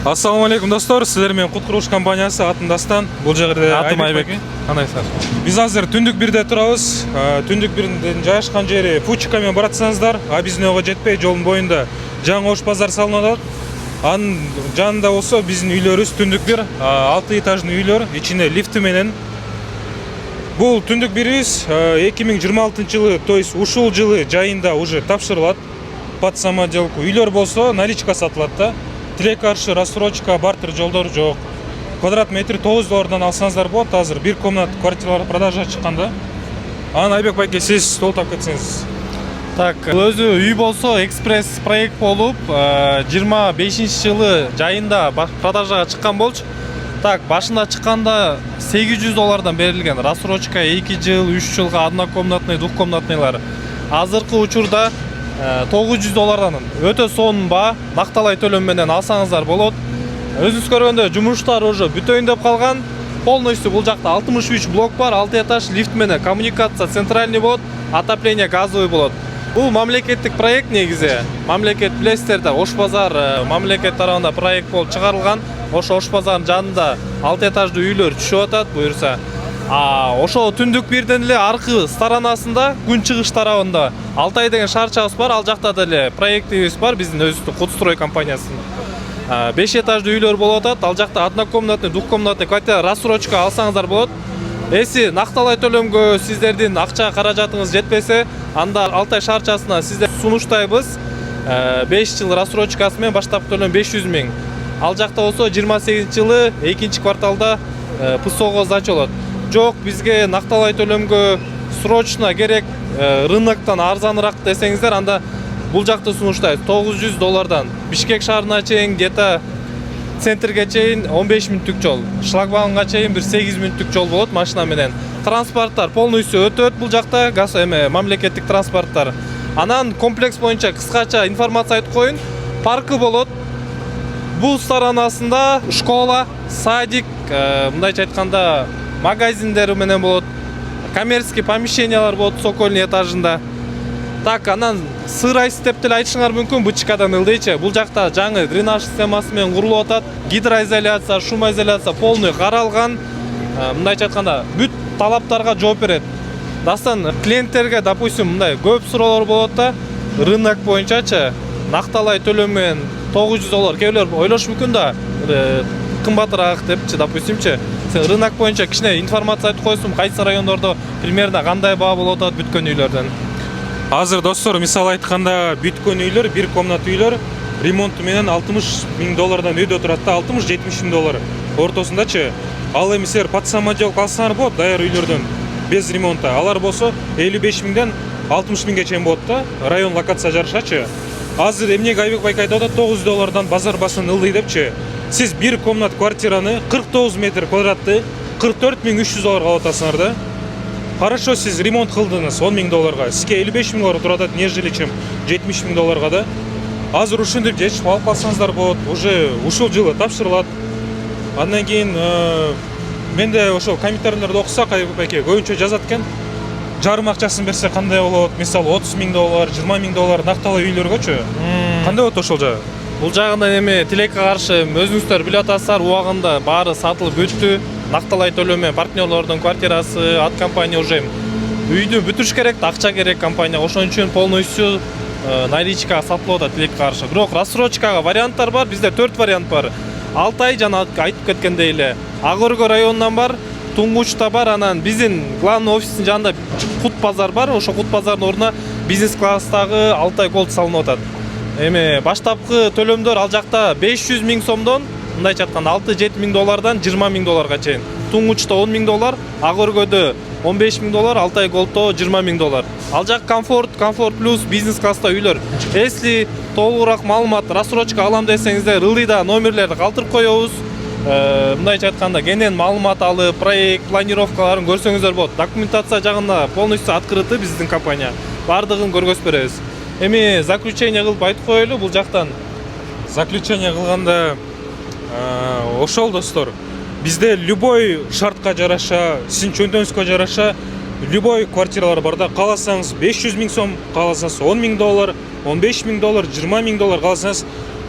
Ассаламу алейкум достор, сіздер мен Құт Құрылыс компаниясы атын Дастан. Бұл жерде атым Айбек. Қандайсыздар? Біз азыр түндік бірде тұрабыз. Түндік бірдің жайғашқан жері Пучкамен баратсаңыздар, біздің оға жетпей жолдың бойында жаңа ош базар салынады. Анын жанында болса біздің үйлеріміз түндік бір 6 этажный үйлер, içinde лифті менен. Бұл түндік біріміз 2026 жылы, то есть ушул жылы жайында уже тапшырылады под самоделку. Үйлер болса наличка сатылады. Тилек каршы, рассрочка, бартер жолдор жоқ. Квадрат метр $9 алсаңыздар болады. Азыр bir комнат квартиралар продажа шыққанда. Айбек байке, сіз толтап кетсеңіз. Так, өзі үй болса экспресс проект болып, 25 жылы жайында продажаға шыққан болчу. Так, башында шыққанда $800 берілген. Рассрочка 2 жыл, 3 жылға однокомнатный, двухкомнатныйлар. Азыркы учурда $900 өтө сонун ба, накталай төлөм менен алсаңыздар болот. Өзүңүз көргөндө жумуштар уже бүтөйүн деп калган. Полностью бул жакта 63 блок бар, 6 этаж, лифт менен коммуникация центральный болот, отопление газовый болот. Бул мамлекеттик проект негизи. Мамлекет билесиздер да, Ош базар мамлекет тарабынан проект болуп чыгарылган. Ош базардын жанында 6 этаждуу үйлөр түшүп атат буюрса. Ошо түндүк бирден эле аркы сторонасында күн чыгыш тарабында Алтай деген шаарчабыз бар, ал жакта деле проектибиз бар, биздин өзүбүздүн Кутстрой компаниясынын. 5 этаждуу үйлөр болуп атат, ал жакта однокомнатный, двухкомнатный квартира рассрочка алсаңыздар болот. Эси накталай төлөмгө сиздердин акча каражатыңыз жетпесе, анда Алтай шаарчасына сиздер сунуштайбыз. 5 жыл рассрочкасы менен баштапкы төлөм 500 000. Ал жакта болсо 28 жылы 2 кварталда ПСОго сдача болот. Жоқ, бизге накталай төлөмгө срочно керек, рыноктон арзаныраак десеңиздер, анда бул жакты сунуштайбыз. $900. Бишкек шаарына чейин, где-то центрге чейин 15 мүнөттүк жол. Шлагбаумга чейин 8 мүнөттүк жол болот машина менен. Транспорттар полностью өтөт бул жакта, газ мамлекеттик транспорттар. Анан комплекс боюнча кыскача информация айтып коюн. Паркы болот. Бул сторонасында школа, садик, мындайча айтканда магазиндер менен болот, коммерческий помещениялар болот Сокольный этажында. Так, анан сырайс деп деле айтышыңар мүмкүн, бычкадан ылдыйчы. Бул жакта жаңы дренаж системасы менен курулуп атат. Гидроизоляция, шумоизоляция полный каралган. Мындайча айтканда бүт талаптарга жооп берет. Дастан клиенттерге, допустим, мындай көп суроолор болот да, рынок боюнчачы накталай төлөм менен $900. Кээ ойлош мүмкүн да, кымбатыраак депчи, допустимчи. Сен рынок боюнча кичине информация айтып койсуң, кайсы райондордо примерно кандай баа болуп атат бүткөн үйлөрдөн. Азыр достор, мисалы айтканда бүткөн үйлөр, bir комнат үйлөр ремонту менен $60 000 өйдө турат да, $60-70 000 ортосундачы. Ал эмисер под самоделку алсаңар болот, даяр үйлөрдөн без ремонта. Алар болсо 55 000-ден 60 000-ге чейин болот да, район локация жарышачы. Азыр эмнеге Айбек байке айтып атат, $900 базар басын ылдый депчи. Сиз bir комнат квартираны 49 метр квадратты $44 300 алып атасыңар да. Хорошо, сиз ремонт кылдыңыз $10 000, сизге $55 000 турат, нежели чем $70 000 да. Азыр ушинтип жечип алып калсаңыздар болот, уже ушул жылы тапшырылат. Андан кийин менде ошол комментарийлерди окусак, Айбек байке көбүнчө жазат экен. Жарым акчасын берсе кандай болот? Мисалы $30 000, $20 000 накталай үйлөргөчү. Кандай болот ошол жагы? Бул жагында эми тилекке каршы өзүңүздөр билип атасыздар, убагында баары сатылып бүттү. Накталай төлөм менен партнерлордун квартирасы, от компания уже үйдү бүтүрүш керек, акча керек компания. Ошон үчүн полностью наличка сатылып атат тилекке каршы. Бирок рассрочкага варианттар бар, бизде 4 вариант бар. Алтай жана айтып кеткендей эле Ак Өргө районунан бар, Туңгучта бар, анан биздин главный офистин жанында Кут базар бар. Ошо Кут базардын ордуна бизнес класстагы Алтай Голд салынып атат. Эми баштапкы төлөмдөр ал жакта 500 000 сомдон, мындайча айтканда $6-7 000 $20 000 чейин. Туңгучта $10 000, Ак Өргөдө $15 000, Алтай Голдто $20 000. Ал жак комфорт плюс бизнес класста үйлөр. Если толугураак маалымат, рассрочка алам десеңиздер, ылдыйда номерлерди калтырып коебуз. Мындайча айтканда кенен маалымат алып, проект, планировкаларын көрсөңүздөр болот. Документация жагында полностью открыты биздин компания. Бардыгын көргөзүп беребиз. Эми заключение кылып айтып коелу бул жактан. Заключение кылганда ошол достор, бизде любой шартка жараша, сиздин чөнтөгүңүзгө жараша любой квартиралар бар да. Кааласаңыз 500 000 сом, кааласаңыз $10 000, $15 000, $20 000, кааласаңыз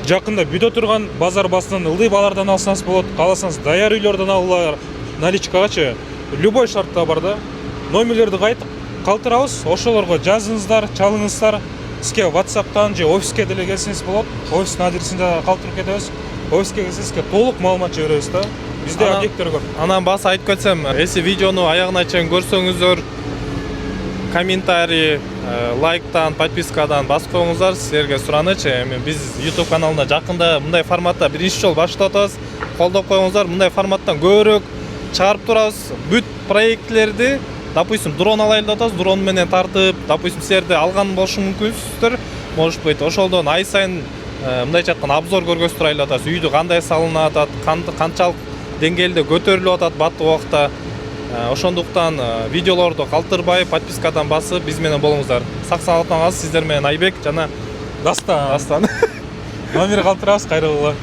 жакында бүдө турган базар басынан ылдый базардан алсаңыз болот, кааласаңыз даяр үйлөрдөн алуулар наличкагачы любой шартта бар да. Номерлерди калтырабыз, ошолорго жазыңыздар, чалыңыздар. Сизге WhatsApp'тан же офиске деле келсеңиз болот. Офистин адресин да калтырып кетебиз. Офиске келсеңиз сизге толук маалымат беребиз да. Бизде объекттер көп. Анан баса айтып кетсем, эси видеону аягына чейин көрсөңүздөр, комментарий, лайктан, подпискадан басып коюңуздар, силерге суранычы. Эми биз YouTube каналында жакында мындай форматта биринчи жолу баштап атабыз. Колдоп коюңуздар, мындай форматтан көбүрөөк чыгарып турабыз. Бүт проектлерди, допустим, дрон алайлы деп атабыз, дрон менен тартып, допустим, силерде алган болушу мүмкүнсүздөр. Может быть, ошолдон ай сайын мындайча айтканда обзор көргөзүп турайлы деп атабыз. Үйдү кандай салынып атат, канчалык деңгээлде көтөрүлүп атат бат убакта. Ошондуктан видеолорду калтырбай, подпискадан басып, биз менен болуңуздар. Сак саламатта калыңыз. Сиздер менен Айбек жана Дастан. Дастан. Номер калтырабыз, кайрылгыла.